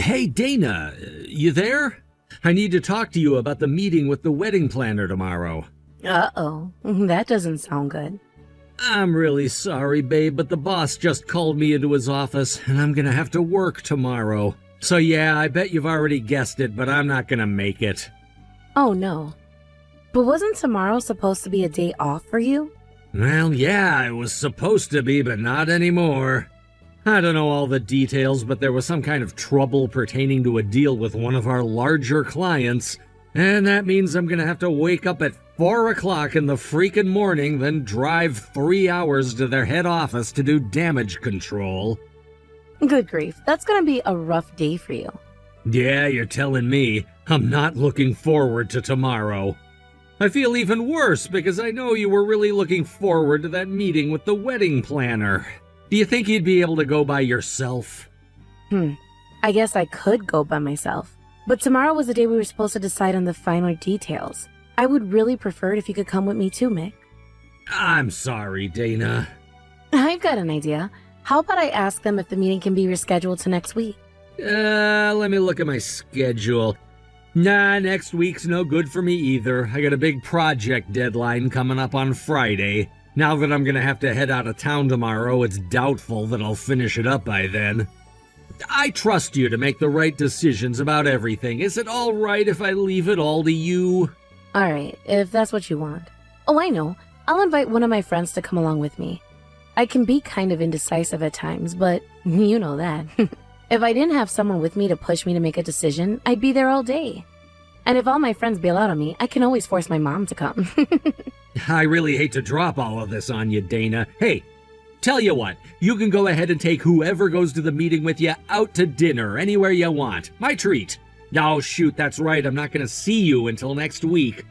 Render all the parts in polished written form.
Hey, Dana, you there? I need to talk to you about the meeting with the wedding planner tomorrow. Uh-oh, that doesn't sound good. I'm really sorry, babe, but the boss just called me into his office, and I'm gonna have to work tomorrow. So yeah, I bet you've already guessed it, but I'm not gonna make it. Oh no. But wasn't tomorrow supposed to be a day off for you? Well, yeah, it was supposed to be, but not anymore. I don't know all the details, but there was some kind of trouble pertaining to a deal with one of our larger clients, and that means I'm gonna have to wake up at 4 o'clock in the freaking morning, then drive 3 hours to their head office to do damage control. Good grief, that's gonna be a rough day for you. Yeah, you're telling me. I'm not looking forward to tomorrow. I feel even worse because I know you were really looking forward to that meeting with the wedding planner. Do you think you'd be able to go by yourself? I guess I could go by myself. But tomorrow was the day we were supposed to decide on the final details. I would really prefer it if you could come with me too, Mick. I'm sorry, Dana. I've got an idea. How about I ask them if the meeting can be rescheduled to next week? Let me look at my schedule. Nah, next week's no good for me either. I got a big project deadline coming up on Friday. Now that I'm gonna have to head out of town tomorrow, it's doubtful that I'll finish it up by then. I trust you to make the right decisions about everything. Is it all right if I leave it all to you? Alright, if that's what you want. Oh, I know. I'll invite one of my friends to come along with me. I can be kind of indecisive at times, but you know that. If I didn't have someone with me to push me to make a decision, I'd be there all day. And if all my friends bail out on me, I can always force my mom to come. I really hate to drop all of this on you, Dana. Hey, tell you what, you can go ahead and take whoever goes to the meeting with you out to dinner, anywhere you want. My treat. Oh, shoot, that's right, I'm not gonna see you until next week.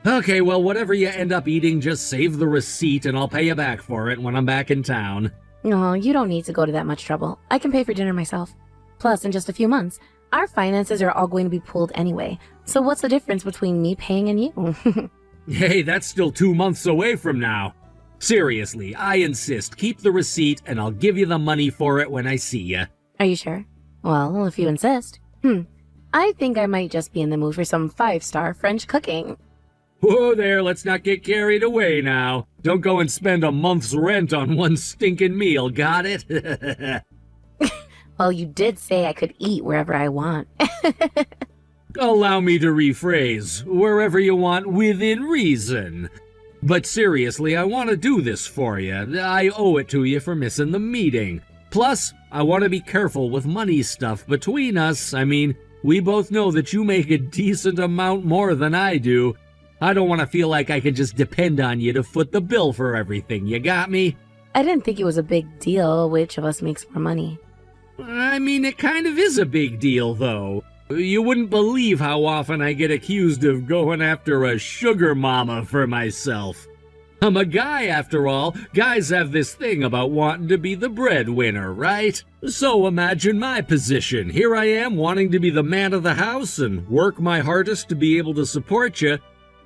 Okay, well, whatever you end up eating, just save the receipt and I'll pay you back for it when I'm back in town. No, you don't need to go to that much trouble. I can pay for dinner myself. Plus, in just a few months, our finances are all going to be pooled anyway. So what's the difference between me paying and you? Hey, that's still 2 months away from now. Seriously, I insist. Keep the receipt and I'll give you the money for it when I see you. Are you sure? Well, if you insist. I think I might just be in the mood for some 5-star French cooking. Whoa there, let's not get carried away now. Don't go and spend a month's rent on one stinking meal, got it? Well, you did say I could eat wherever I want. Allow me to rephrase, wherever you want within reason. But seriously, I want to do this for you. I owe it to you for missing the meeting. Plus, I want to be careful with money stuff between us. I mean, we both know that you make a decent amount more than I do. I don't want to feel like I can just depend on you to foot the bill for everything. You got me? I didn't think it was a big deal which of us makes more money. I mean, it kind of is a big deal, though. You wouldn't believe how often I get accused of going after a sugar mama for myself. I'm a guy, after all. Guys have this thing about wanting to be the breadwinner, right? So imagine my position. Here I am wanting to be the man of the house and work my hardest to be able to support you.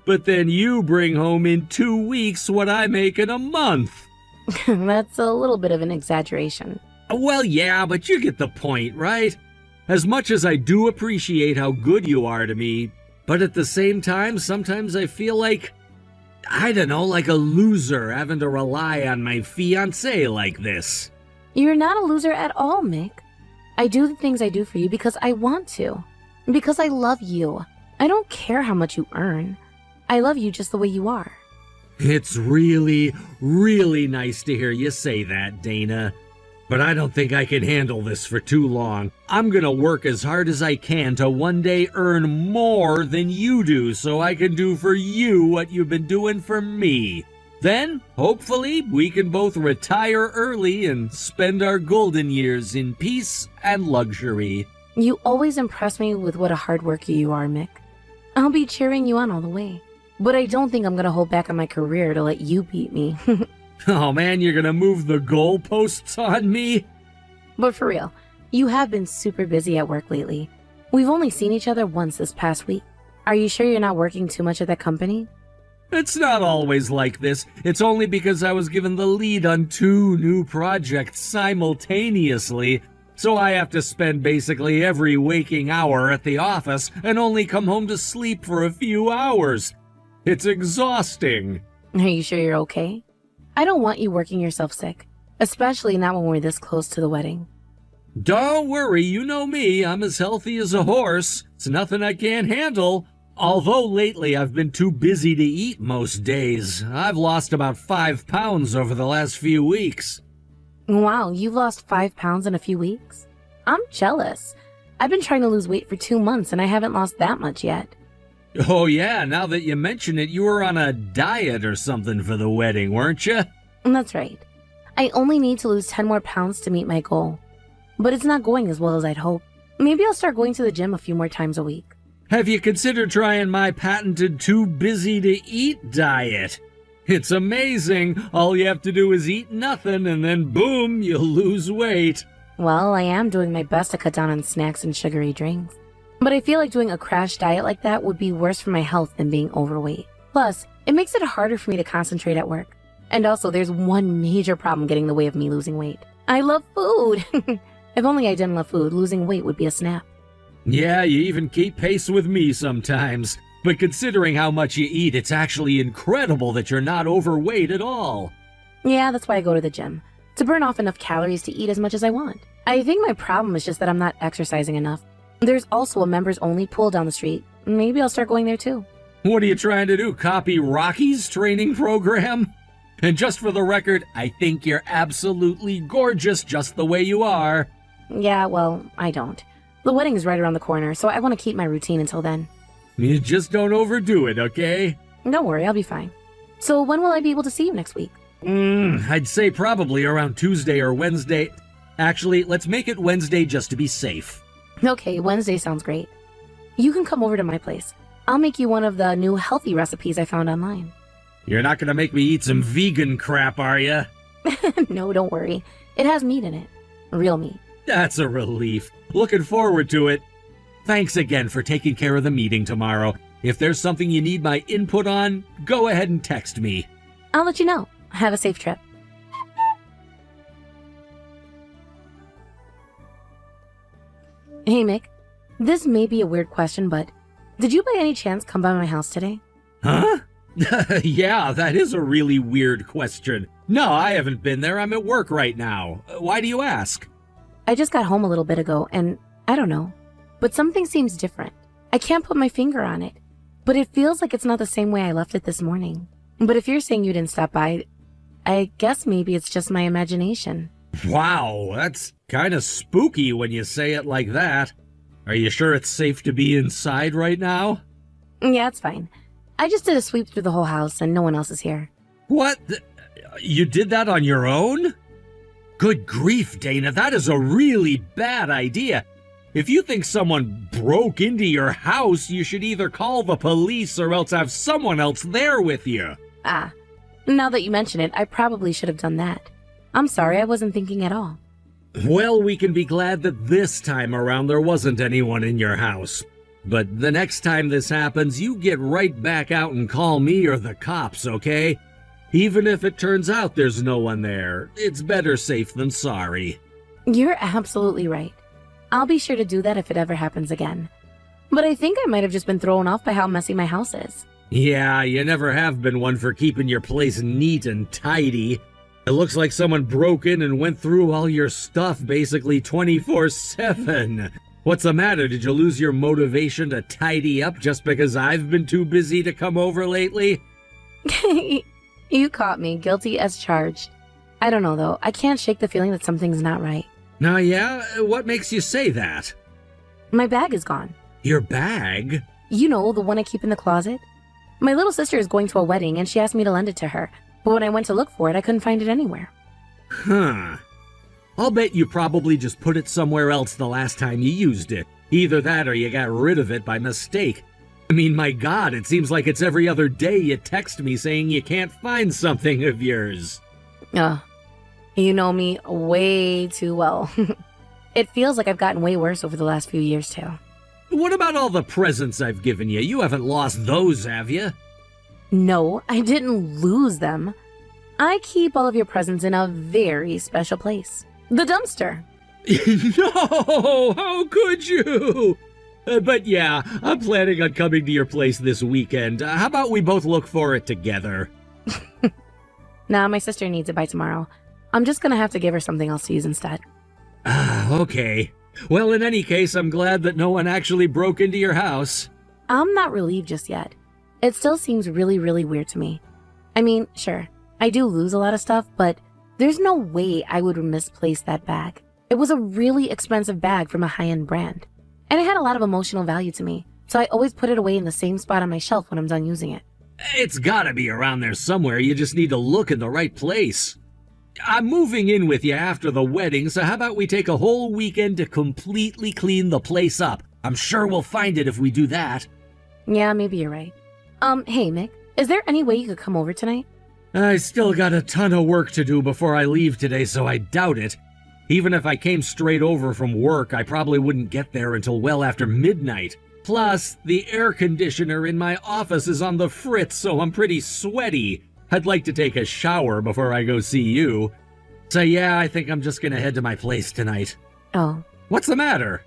But then you bring home in 2 weeks what I make in a month. That's a little bit of an exaggeration. Well, yeah, but you get the point, right? As much as I do appreciate how good you are to me, but at the same time, sometimes I feel like, I don't know, like a loser having to rely on my fiancé like this. You're not a loser at all, Mick. I do the things I do for you because I want to. Because I love you. I don't care how much you earn. I love you just the way you are. It's really, really nice to hear you say that, Dana. But I don't think I can handle this for too long. I'm gonna work as hard as I can to one day earn more than you do so I can do for you what you've been doing for me. Then, hopefully, we can both retire early and spend our golden years in peace and luxury. You always impress me with what a hard worker you are, Mick. I'll be cheering you on all the way. But I don't think I'm gonna hold back on my career to let you beat me. Oh man, you're gonna move the goalposts on me? But for real, you have been super busy at work lately. We've only seen each other once this past week. Are you sure you're not working too much at that company? It's not always like this. It's only because I was given the lead on 2 new projects simultaneously. So I have to spend basically every waking hour at the office and only come home to sleep for a few hours. It's exhausting. Are you sure you're okay? I don't want you working yourself sick, especially not when we're this close to the wedding. Don't worry, you know me. I'm as healthy as a horse. It's nothing I can't handle. Although lately I've been too busy to eat most days. I've lost about 5 pounds over the last few weeks. Wow, you've lost 5 pounds in a few weeks? I'm jealous. I've been trying to lose weight for 2 months and I haven't lost that much yet. Oh yeah, now that you mention it, you were on a diet or something for the wedding, weren't you? That's right. I only need to lose 10 more pounds to meet my goal. But it's not going as well as I'd hoped. Maybe I'll start going to the gym a few more times a week. Have you considered trying my patented too busy to eat diet? It's amazing. All you have to do is eat nothing and then boom, you'll lose weight. Well, I am doing my best to cut down on snacks and sugary drinks. But I feel like doing a crash diet like that would be worse for my health than being overweight. Plus, it makes it harder for me to concentrate at work. And also, there's one major problem getting in the way of me losing weight. I love food. If only I didn't love food, losing weight would be a snap. Yeah, you even keep pace with me sometimes. But considering how much you eat, it's actually incredible that you're not overweight at all. Yeah, that's why I go to the gym. To burn off enough calories to eat as much as I want. I think my problem is just that I'm not exercising enough. There's also a members-only pool down the street. Maybe I'll start going there too. What are you trying to do, copy Rocky's training program? And just for the record, I think you're absolutely gorgeous just the way you are. Yeah, well, I don't. The wedding is right around the corner, so I want to keep my routine until then. You just don't overdo it, okay? Don't worry, I'll be fine. So when will I be able to see you next week? I'd say probably around Tuesday or Wednesday. Actually, let's make it Wednesday just to be safe. Okay, Wednesday sounds great. You can come over to my place. I'll make you one of the new healthy recipes I found online. You're not gonna make me eat some vegan crap, are ya? No, don't worry. It has meat in it. Real meat. That's a relief. Looking forward to it. Thanks again for taking care of the meeting tomorrow. If there's something you need my input on, go ahead and text me. I'll let you know. Have a safe trip. Hey, Mick. This may be a weird question, but did you by any chance come by my house today? Huh? Yeah, that is a really weird question. No, I haven't been there. I'm at work right now. Why do you ask? I just got home a little bit ago, and I don't know. But something seems different. I can't put my finger on it. But it feels like it's not the same way I left it this morning. But if you're saying you didn't stop by, I guess maybe it's just my imagination. Wow, that's kind of spooky when you say it like that. Are you sure it's safe to be inside right now? Yeah, it's fine. I just did a sweep through the whole house and no one else is here. What? You did that on your own? Good grief, Dana, that is a really bad idea. If you think someone broke into your house, you should either call the police or else have someone else there with you. Ah, now that you mention it, I probably should have done that. I'm sorry, I wasn't thinking at all. Well, we can be glad that this time around there wasn't anyone in your house. But the next time this happens, you get right back out and call me or the cops, okay? Even if it turns out there's no one there, it's better safe than sorry. You're absolutely right. I'll be sure to do that if it ever happens again. But I think I might have just been thrown off by how messy my house is. Yeah, you never have been one for keeping your place neat and tidy. It looks like someone broke in and went through all your stuff basically 24/7. What's the matter? Did you lose your motivation to tidy up just because I've been too busy to come over lately? You caught me, guilty as charged. I don't know though, I can't shake the feeling that something's not right. Now, yeah? What makes you say that? My bag is gone. Your bag? You know, the one I keep in the closet? My little sister is going to a wedding and she asked me to lend it to her, but when I went to look for it, I couldn't find it anywhere. Huh. I'll bet you probably just put it somewhere else the last time you used it. Either that or you got rid of it by mistake. I mean, my God, it seems like it's every other day you text me saying you can't find something of yours. You know me way too well. It feels like I've gotten way worse over the last few years, too. What about all the presents I've given you? You haven't lost those, have you? No, I didn't lose them. I keep all of your presents in a very special place. The dumpster. No! How could you? But yeah, I'm planning on coming to your place this weekend. How about we both look for it together? Nah, my sister needs it by tomorrow. I'm just gonna have to give her something else to use instead. Okay. Well, in any case, I'm glad that no one actually broke into your house. I'm not relieved just yet. It still seems really, really weird to me. I mean, sure, I do lose a lot of stuff, but there's no way I would misplace that bag. It was a really expensive bag from a high-end brand, and it had a lot of emotional value to me, so I always put it away in the same spot on my shelf when I'm done using it. It's gotta be around there somewhere. You just need to look in the right place. I'm moving in with you after the wedding, so how about we take a whole weekend to completely clean the place up? I'm sure we'll find it if we do that. Yeah, maybe you're right. Hey, Mick, is there any way you could come over tonight? I still got a ton of work to do before I leave today, so I doubt it. Even if I came straight over from work, I probably wouldn't get there until well after midnight. Plus, the air conditioner in my office is on the fritz, so I'm pretty sweaty. I'd like to take a shower before I go see you. So yeah, I think I'm just gonna head to my place tonight. Oh. What's the matter?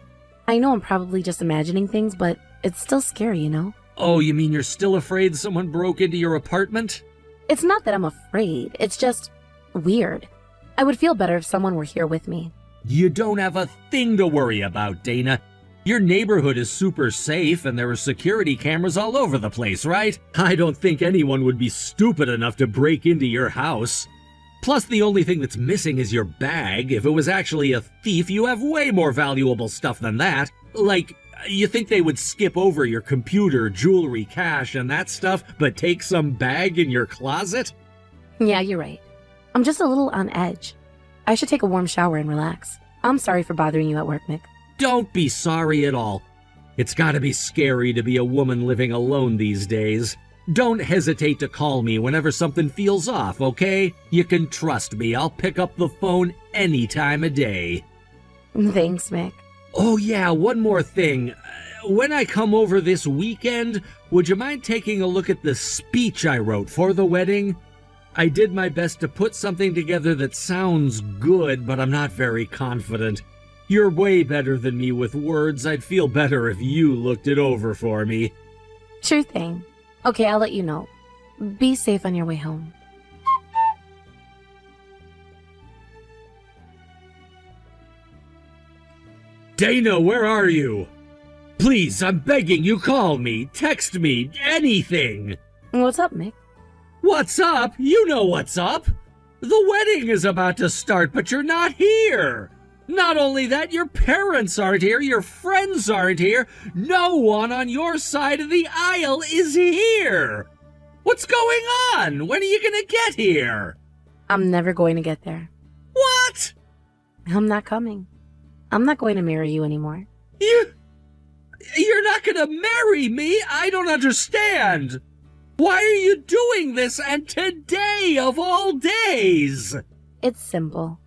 I know I'm probably just imagining things, but it's still scary, you know? Oh, you mean you're still afraid someone broke into your apartment? It's not that I'm afraid, it's just weird. I would feel better if someone were here with me. You don't have a thing to worry about, Dana. Your neighborhood is super safe and there are security cameras all over the place, right? I don't think anyone would be stupid enough to break into your house. Plus, the only thing that's missing is your bag. If it was actually a thief, you have way more valuable stuff than that. Like, you think they would skip over your computer, jewelry, cash, and that stuff, but take some bag in your closet? Yeah, you're right. I'm just a little on edge. I should take a warm shower and relax. I'm sorry for bothering you at work, Mick. Don't be sorry at all. It's gotta be scary to be a woman living alone these days. Don't hesitate to call me whenever something feels off, okay? You can trust me. I'll pick up the phone any time of day. Thanks, Mick. Oh yeah, one more thing. When I come over this weekend, would you mind taking a look at the speech I wrote for the wedding? I did my best to put something together that sounds good, but I'm not very confident. You're way better than me with words. I'd feel better if you looked it over for me. Sure thing. Okay, I'll let you know. Be safe on your way home. Dana, where are you? Please, I'm begging you, call me, text me, anything. What's up, Mick? What's up? You know what's up. The wedding is about to start, but you're not here. Not only that, your parents aren't here, your friends aren't here, no one on your side of the aisle is here. What's going on? When are you gonna get here? I'm never going to get there. What? I'm not coming. I'm not going to marry you anymore. You're not gonna marry me? I don't understand. Why are you doing this, and today of all days? It's simple.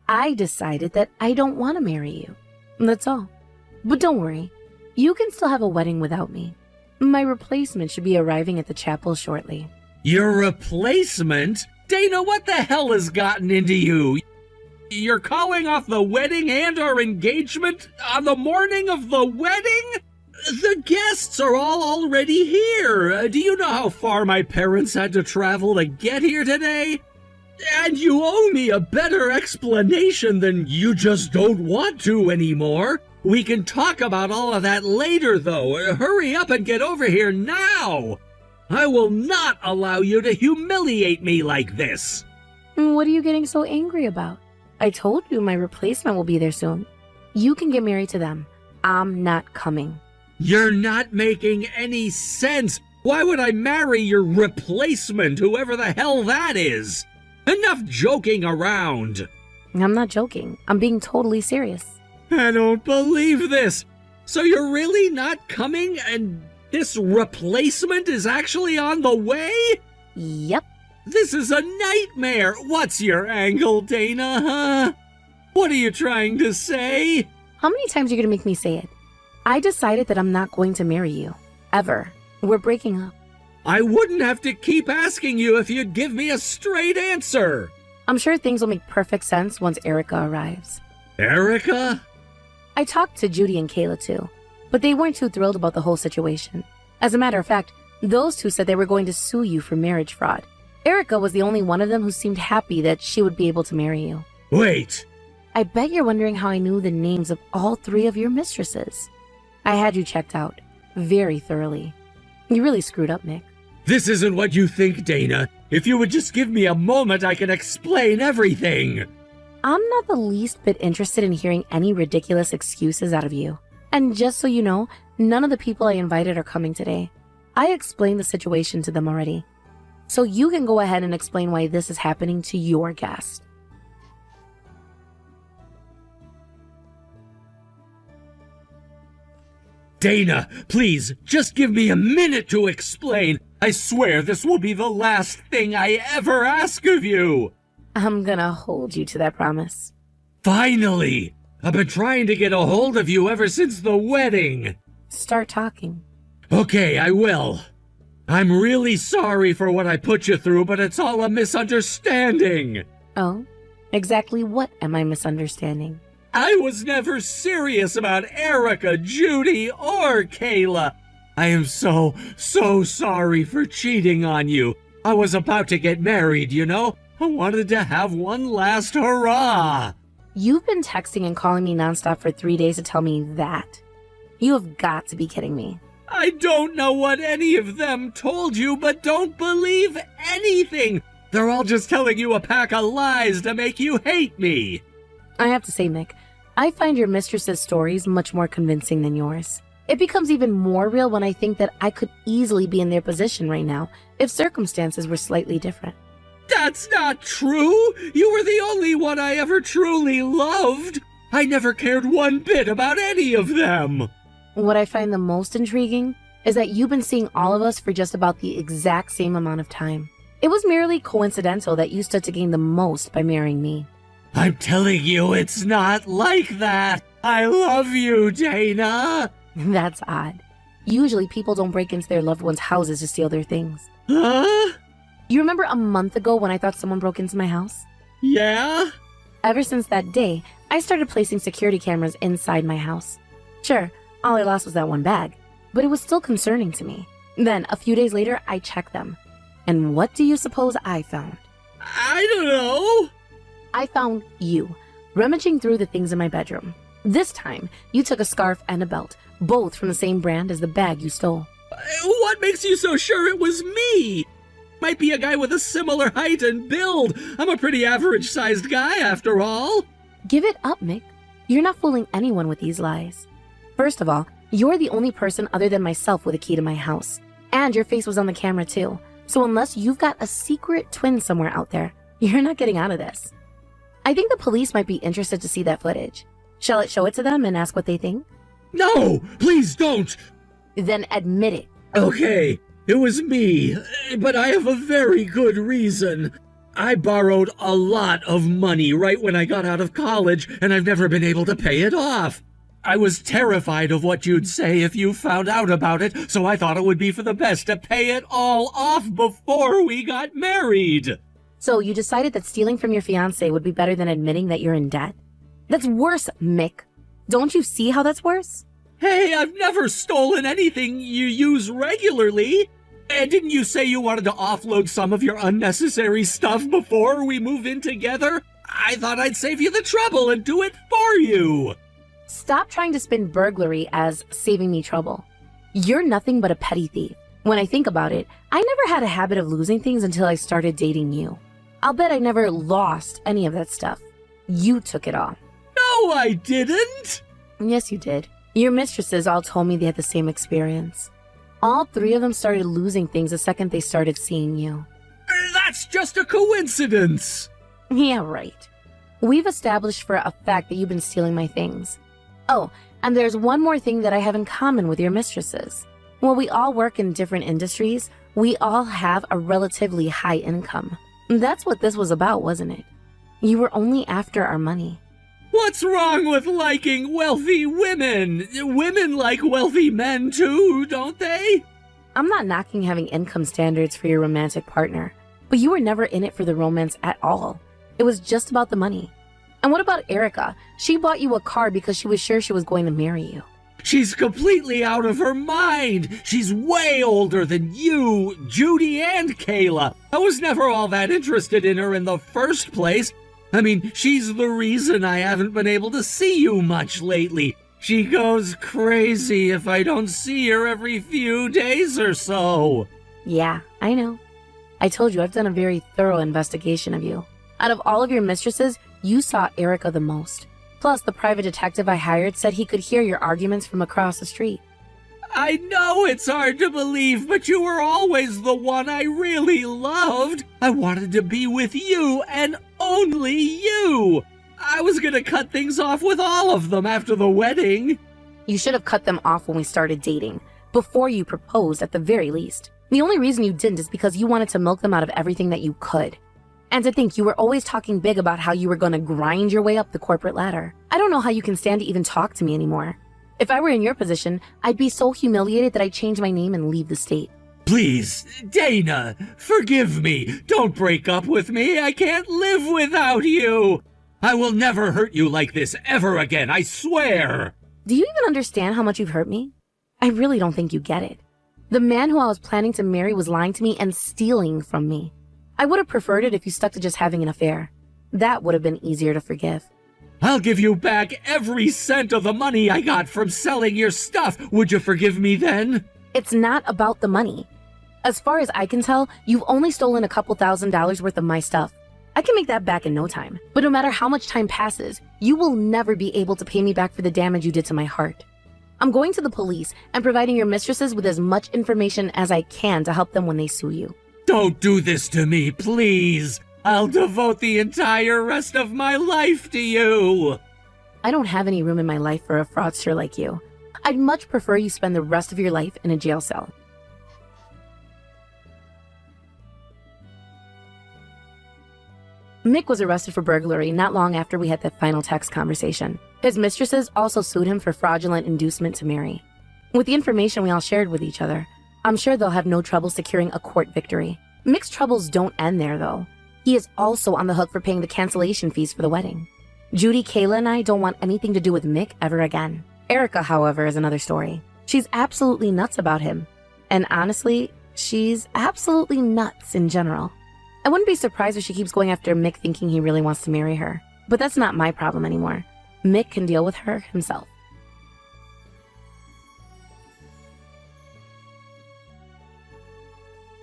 I decided that I don't want to marry you. That's all. But don't worry. You can still have a wedding without me. My replacement should be arriving at the chapel shortly. Your replacement? Dana, what the hell has gotten into you? You're calling off the wedding and our engagement on the morning of the wedding? The guests are all already here. Do you know how far my parents had to travel to get here today? And you owe me a better explanation than you just don't want to anymore. We can talk about all of that later, though. Hurry up and get over here now. I will not allow you to humiliate me like this. What are you getting so angry about? I told you my replacement will be there soon. You can get married to them. I'm not coming. You're not making any sense. Why would I marry your replacement, whoever the hell that is? Enough joking around. I'm not joking. I'm being totally serious. I don't believe this. So you're really not coming, and this replacement is actually on the way? Yep. This is a nightmare. What's your angle, Dana, huh? What are you trying to say? How many times are you going to make me say it? I decided that I'm not going to marry you. Ever. We're breaking up. I wouldn't have to keep asking you if you'd give me a straight answer. I'm sure things will make perfect sense once Erica arrives. Erica? I talked to Judy and Kayla too, but they weren't too thrilled about the whole situation. As a matter of fact, those two said they were going to sue you for marriage fraud. Erica was the only one of them who seemed happy that she would be able to marry you. Wait! I bet you're wondering how I knew the names of all three of your mistresses. I had you checked out, very thoroughly. You really screwed up, Nick. This isn't what you think, Dana. If you would just give me a moment, I can explain everything. I'm not the least bit interested in hearing any ridiculous excuses out of you. And just so you know, none of the people I invited are coming today. I explained the situation to them already. So you can go ahead and explain why this is happening to your guest. Dana, please, just give me a minute to explain. I swear this will be the last thing I ever ask of you. I'm gonna hold you to that promise. Finally! I've been trying to get a hold of you ever since the wedding. Start talking. Okay, I will. I'm really sorry for what I put you through, but it's all a misunderstanding. Oh? Exactly what am I misunderstanding? I was never serious about Erica, Judy, or Kayla. I am so sorry for cheating on you. I was about to get married, you know? I wanted to have one last hurrah. You've been texting and calling me nonstop for 3 days to tell me that. You have got to be kidding me. I don't know what any of them told you, but don't believe anything. They're all just telling you a pack of lies to make you hate me. I have to say, Nick, I find your mistress's stories much more convincing than yours. It becomes even more real when I think that I could easily be in their position right now if circumstances were slightly different. That's not true! You were the only one I ever truly loved! I never cared one bit about any of them! What I find the most intriguing is that you've been seeing all of us for just about the exact same amount of time. It was merely coincidental that you stood to gain the most by marrying me. I'm telling you, it's not like that! I love you, Dana! That's odd. Usually people don't break into their loved ones' houses to steal their things. Huh? You remember a month ago when I thought someone broke into my house? Yeah? Ever since that day, I started placing security cameras inside my house. Sure, all I lost was that one bag, but it was still concerning to me. Then, a few days later, I checked them. And what do you suppose I found? I don't know. I found you, rummaging through the things in my bedroom. This time, you took a scarf and a belt, both from the same brand as the bag you stole. What makes you so sure it was me? Might be a guy with a similar height and build. I'm a pretty average-sized guy, after all. Give it up, Mick. You're not fooling anyone with these lies. First of all, you're the only person other than myself with a key to my house. And your face was on the camera, too. So unless you've got a secret twin somewhere out there, you're not getting out of this. I think the police might be interested to see that footage. Shall I show it to them and ask what they think? No, please don't. Then admit it. Okay, it was me, but I have a very good reason. I borrowed a lot of money right when I got out of college, and I've never been able to pay it off. I was terrified of what you'd say if you found out about it, so I thought it would be for the best to pay it all off before we got married. So you decided that stealing from your fiancé would be better than admitting that you're in debt? That's worse, Mick. Don't you see how that's worse? Hey, I've never stolen anything you use regularly. And didn't you say you wanted to offload some of your unnecessary stuff before we move in together? I thought I'd save you the trouble and do it for you. Stop trying to spin burglary as saving me trouble. You're nothing but a petty thief. When I think about it, I never had a habit of losing things until I started dating you. I'll bet I never lost any of that stuff. You took it all. No, I didn't. Yes, you did. Your mistresses all told me they had the same experience. All three of them started losing things the second they started seeing you. That's just a coincidence. Yeah, right. We've established for a fact that you've been stealing my things. Oh, and there's one more thing that I have in common with your mistresses. While we all work in different industries, we all have a relatively high income. That's what this was about, wasn't it? You were only after our money. What's wrong with liking wealthy women? Women like wealthy men too, don't they? I'm not knocking having income standards for your romantic partner, but you were never in it for the romance at all. It was just about the money. And what about Erica? She bought you a car because she was sure she was going to marry you. She's completely out of her mind. She's way older than you, Judy, and Kayla. I was never all that interested in her in the first place. I mean, she's the reason I haven't been able to see you much lately. She goes crazy if I don't see her every few days or so. Yeah, I know. I told you I've done a very thorough investigation of you. Out of all of your mistresses, you saw Erica the most. Plus, the private detective I hired said he could hear your arguments from across the street. I know it's hard to believe, but you were always the one I really loved. I wanted to be with you and only you. I was gonna cut things off with all of them after the wedding. You should have cut them off when we started dating, before you proposed at the very least. The only reason you didn't is because you wanted to milk them out of everything that you could. And to think you were always talking big about how you were going to grind your way up the corporate ladder. I don't know how you can stand to even talk to me anymore. If I were in your position, I'd be so humiliated that I'd change my name and leave the state. Please, Dana, forgive me. Don't break up with me. I can't live without you. I will never hurt you like this ever again, I swear. Do you even understand how much you've hurt me? I really don't think you get it. The man who I was planning to marry was lying to me and stealing from me. I would have preferred it if you stuck to just having an affair. That would have been easier to forgive. I'll give you back every cent of the money I got from selling your stuff. Would you forgive me then? It's not about the money. As far as I can tell, you've only stolen a couple $1,000s worth of my stuff. I can make that back in no time. But no matter how much time passes, you will never be able to pay me back for the damage you did to my heart. I'm going to the police and providing your mistresses with as much information as I can to help them when they sue you. Don't do this to me, please. I'll devote the entire rest of my life to you. I don't have any room in my life for a fraudster like you. I'd much prefer you spend the rest of your life in a jail cell. Mick was arrested for burglary not long after we had that final text conversation. His mistresses also sued him for fraudulent inducement to marry. With the information we all shared with each other, I'm sure they'll have no trouble securing a court victory. Mick's troubles don't end there, though. He is also on the hook for paying the cancellation fees for the wedding. Judy, Kayla, and I don't want anything to do with Mick ever again. Erica, however, is another story. She's absolutely nuts about him. And honestly, she's absolutely nuts in general. I wouldn't be surprised if she keeps going after Mick thinking he really wants to marry her. But that's not my problem anymore. Mick can deal with her himself.